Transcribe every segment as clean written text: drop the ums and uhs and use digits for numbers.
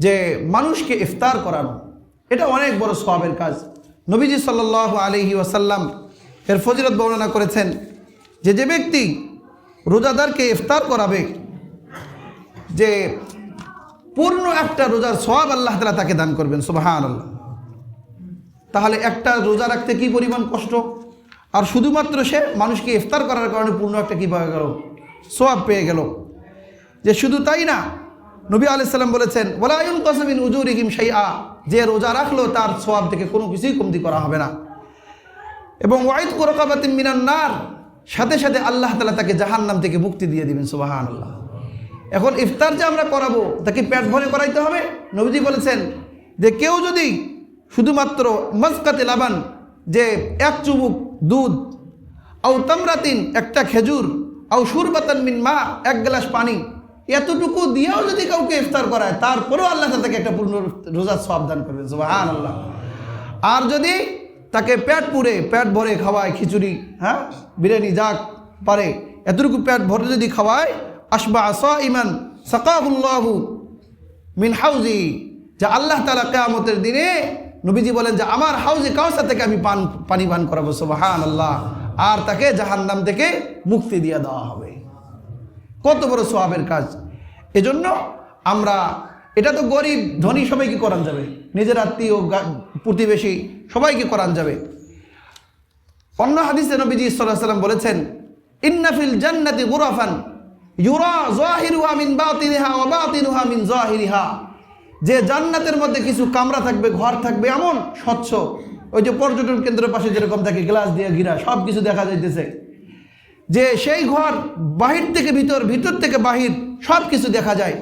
যে মানুষকে ইফতার করানো, এটা অনেক বড় সওয়াবের কাজ। নবীজি সাল্লাল্লাহু আলাইহি ওয়াসাল্লাম এর ফজিলত বর্ণনা করেছেন যে যে ব্যক্তি রোজাদারকে ইফতার করাবে, যে পূর্ণ একটা রোজার সওয়াব আল্লাহ তাআলা তাকে দান করবেন। সুবহানাল্লাহ। তাহলে একটা রোজা রাখতে কি পরিমাণ কষ্ট, আর শুধুমাত্র সে মানুষকে ইফতার করার কারণে পূর্ণ একটা কী পাওয়া গেল, সওয়াব পেয়ে গেল। যে শুধু তাই না, নবী আলাইহিস সালাম বলেছেন ওয়ালা ইউনকাসু মিন উজুরিহিম শাইআ, যে রোজা রাখলো তার সওয়াব থেকে কোনো কিছুই কমতি করা হবে না। এবং ওয়াইদকু রাকাবাতিন মিনান নার, সাথে সাথে আল্লাহ তাআলা তাকে জাহান্নাম থেকে মুক্তি দিয়ে দিবেন। সুবহানাল্লাহ। এখন ইফতার যে আমরা করাবো তাকে পেট ভরে করাইতে হবে। নবীজি বলেছেন যে কেউ যদি শুধুমাত্র মাসকাতে লাবান, যে এক চুমুক দুধ, আও তামরাতিন একটা খেজুর, আও শুরবাতান মিন মা এক গ্লাস পানি, এতটুকু দিয়েও যদি কাউকে ইফতার করায় তারপরেও আল্লাহ তাকে একটা পূর্ণ রোজার সওয়াব দান করবেন। সুবহানাল্লাহ। আর যদি তাকে পেট পুরে পেট ভরে খাওয়ায়, খিচুড়ি, বিরিয়ানি যা পারে এতটুকু পেট ভরে যদি খাওয়ায়, আশবা সাইমান সাকাহুল্লাহু মিন হাউজি, যে আল্লাহ তাআলা কিয়ামতের দিনে নবীজি বলেন যে আমার হাউজে কাউসার থেকে আমি পানি পান করাবো। সুবহানাল্লাহ। আর তাকে জাহান্নাম থেকে মুক্তি দিয়ে দেওয়া হবে। কত বড় সওয়াবের কাজ। এজন্য আমরা, এটা তো গরিব ধনী সবাইকে করান যাবে, নিজের আত্মীয় প্রতিবেশী সবাইকে করান যাবে। অন্য হাদিসে নবীজি সাল্লাল্লাহু আলাইহি ওয়াসাল্লাম বলেছেন ইন্না ফিল জান্নাতি গুরাফান ইউরা যাহিরুহা মিন বাতিনিহা ওয়া বাতিনুহা মিন যাহিরিহা, যে জান্নাতের মধ্যে কিছু কামরা থাকবে, ঘর থাকবে এমন স্বচ্ছ, ওই যে পর্যটন কেন্দ্রের পাশে যেরকম থাকে গ্লাস দিয়ে ঘিরা, সব কিছু দেখা যাইতেছে, যে সেই ঘর বাহির থেকে ভিতর, ভিতর থেকে বাহির সব কিছু দেখা যায়।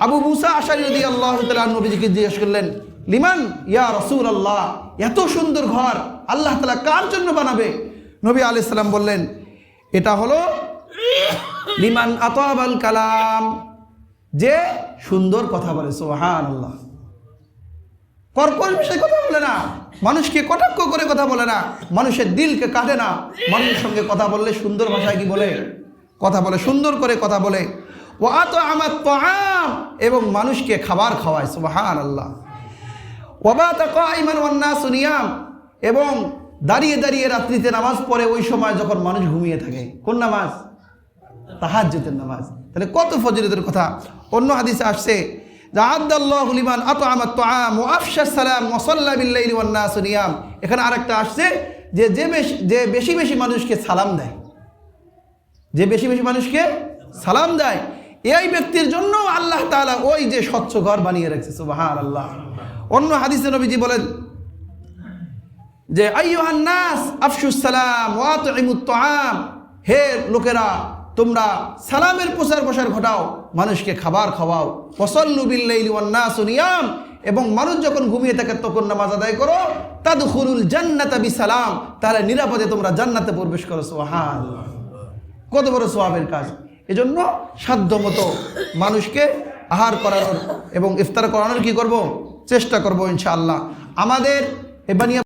আবু মুসা আশআরী রাদিয়াল্লাহু তাআলা নবীজিকে জিজ্ঞেস করলেন লিমান ইয়া রাসূলুল্লাহ, এত সুন্দর ঘর আল্লাহ তাআলা কার জন্য বানাবে? নবী আলাইহিস সালাম বললেন এটা হলো লিমান আতাবাল কালাম, যে সুন্দর কথা বলে। সুবহানাল্লাহ। কর্কশ বিষয়ে কথা বলে না, মানুষকে কটাক্ষ করে কথা বলে না, মানুষের দিলকে কাটে না, মানুষের সঙ্গে কথা বললে সুন্দর ভাষায় কি বলে, কথা বলে, সুন্দর করে কথা বলে। ওয়া আতআমাত তাআম, এবং মানুষকে খাবার খাওয়ায়। সুবহানাল্লাহ। ওয়া বাতা কাইমান ওয়ান নাসু নিয়াম, এবং দাঁড়িয়ে দাঁড়িয়ে রাত্রিতে নামাজ পড়ে, ওই সময় যখন মানুষ ঘুমিয়ে থাকে। কোন নামাজ? তাহাজ্জুদের নামাজ। তাহলে কত ফজিলতের কথা। অন্য হাদিসে আসছে আ'আদাল্লাহু লিমান আত'আমাত তাআম ওয়া আফশাস সালাম ওয়া সাল্লা বিল লাইলি ওয়ান নাসু নিয়াম। এখানে আরেকটা আসছে যে বেশি বেশি মানুষকে সালাম দেয়, যে বেশি বেশি মানুষকে সালাম দেয়, এই ব্যক্তির জন্য আল্লাহ তাআলা ওই যে স্বচ্ছ ঘর বানিয়ে রাখছে। সুবহানাল্লাহ। অন্য হাদিসে নবীজি বলেন যে আইয়ুহান নাস আফশুস সালাম ওয়া আত'ইমুত তাআম, হে লোকেরা তোমরা সালামের প্রচার প্রসার ঘটাও, মানুষকে খাবার খাওয়াও। ওয়াসাল্লু বিল লাইলি ওয়ান নাসু নিয়াম, এবং মানুষ যখন ঘুমিয়ে থাকে তখন নামাজ আদায় করো। তাদখুলুল জান্নাতা বিসালাম, তাহলে নিরাপদে তোমরা জান্নাতে প্রবেশ করো। সুবহানাল্লাহ। কত বড় সওয়াবের কাজ। এজন্য সাধ্যমতো মানুষকে আহার করানোর এবং ইফতার করানোর কি করব, চেষ্টা করব ইনশাআল্লাহ। আমাদের এ বানিয়া